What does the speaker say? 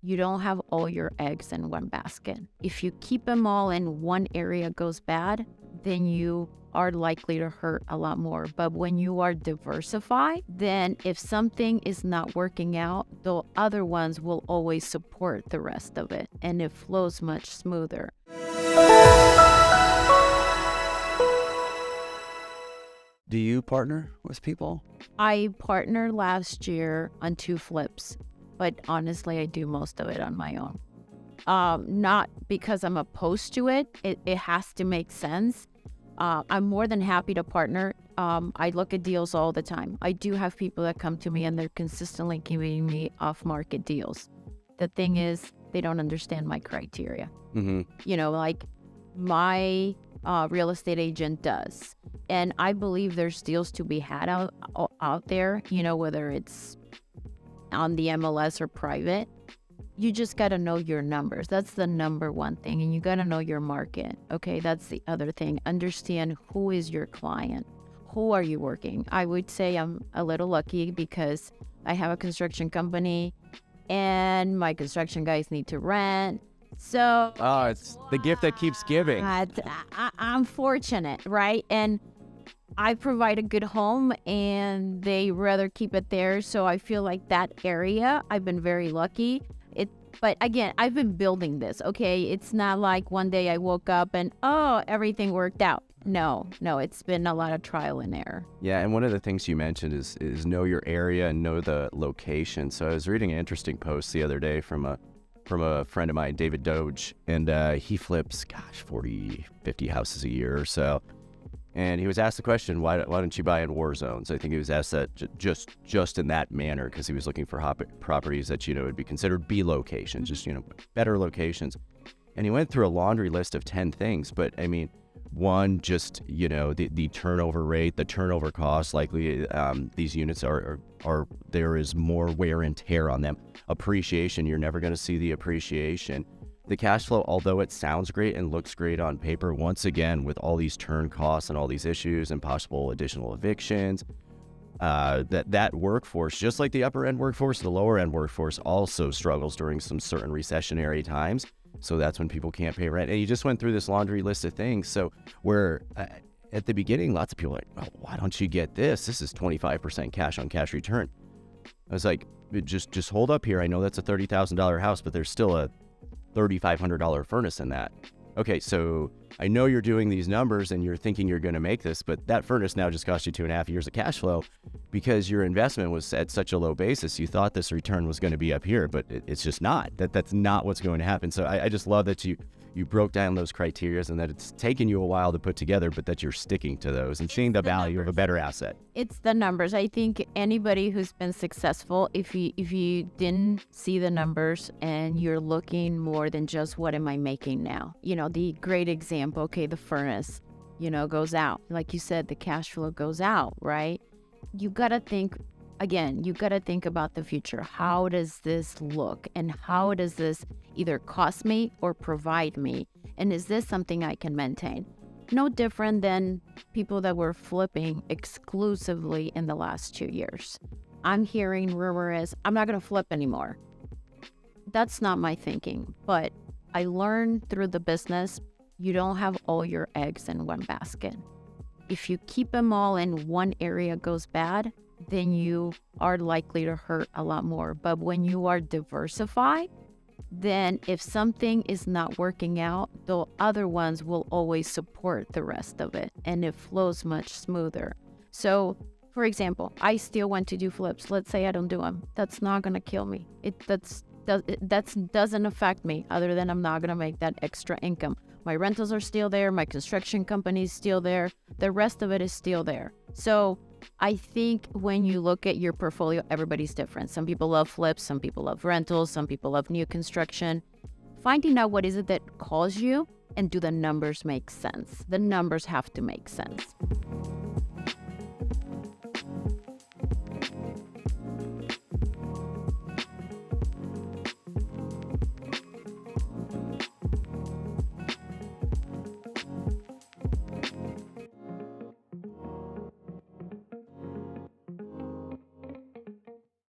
you don't have all your eggs in one basket. If you keep them all in one area goes bad, then you are likely to hurt a lot more. But when you are diversified, then if something is not working out, the other ones will always support the rest of it, and it flows much smoother. Do you partner with people? I partnered last year on 2 flips, but honestly, I do most of it on my own. Not because I'm opposed to it. It has to make sense. I'm more than happy to partner. I look at deals all the time. I do have people that come to me and they're consistently giving me off-market deals. The thing is, they don't understand my criteria. Like my real estate agent does. And I believe there's deals to be had out there, whether it's on the MLS or private. You just got to know your numbers. That's the number one thing. And you got to know your market. Okay, that's the other thing. Understand who is your client. Who are you working? I would say I'm a little lucky because I have a construction company and my construction guys need to rent. So it's the gift that keeps giving. I'm fortunate, right? And I provide a good home and they rather keep it there. So I feel like that area, I've been very lucky. But again, I've been building this, okay? It's not like one day I woke up and, everything worked out. No, it's been a lot of trial and error. Yeah, and one of the things you mentioned is know your area and know the location. So I was reading an interesting post the other day from a friend of mine, David Doge, and he flips, 40, 50 houses a year or so. And he was asked the question, why don't you buy in war zones? I think he was asked that just in that manner because he was looking for properties that, would be considered B locations, just, better locations. And he went through a laundry list of 10 things. But, I mean, one, just, the turnover rate, the turnover cost, likely these units are there is more wear and tear on them. Appreciation, you're never going to see the appreciation. The cash flow, although it sounds great and looks great on paper, once again, with all these turn costs and all these issues and possible additional evictions, that workforce, just like the upper end workforce, the lower end workforce also struggles during some certain recessionary times. So that's when people can't pay rent. And you just went through this laundry list of things. So where at the beginning, lots of people were like, why don't you get this? This is 25% cash on cash return. I was like, just hold up here. I know that's a $30,000 house, but there's still a $3,500 furnace in that. Okay, so I know you're doing these numbers and you're thinking you're going to make this, but that furnace now just cost you 2.5 years of cash flow because your investment was at such a low basis. You thought this return was going to be up here, but it's just not. That's not what's going to happen. So I just love that you broke down those criteria and that it's taken you a while to put together, but that you're sticking to those and seeing the value of a better asset. It's the numbers. I think anybody who's been successful, if you didn't see the numbers and you're looking more than just what am I making now? The great example, okay, the furnace, goes out. Like you said, the cash flow goes out, right? You got to think, again, you got to think about the future. How does this look? And how does this either cost me or provide me? And is this something I can maintain? No different than people that were flipping exclusively in the last 2 years. I'm hearing rumors, I'm not going to flip anymore. That's not my thinking. But I learned through the business, you don't have all your eggs in one basket. If you keep them all in one area goes bad, then you are likely to hurt a lot more. But when you are diversified, then if something is not working out, the other ones will always support the rest of it, and it flows much smoother. So, for example, I still want to do flips. Let's say I don't do them. That's not going to kill me. That doesn't affect me other than I'm not going to make that extra income. My rentals are still there. My construction company is still there. The rest of it is still there. So I think when you look at your portfolio, everybody's different. Some people love flips. Some people love rentals. Some people love new construction. Finding out what is it that calls you and do the numbers make sense? The numbers have to make sense.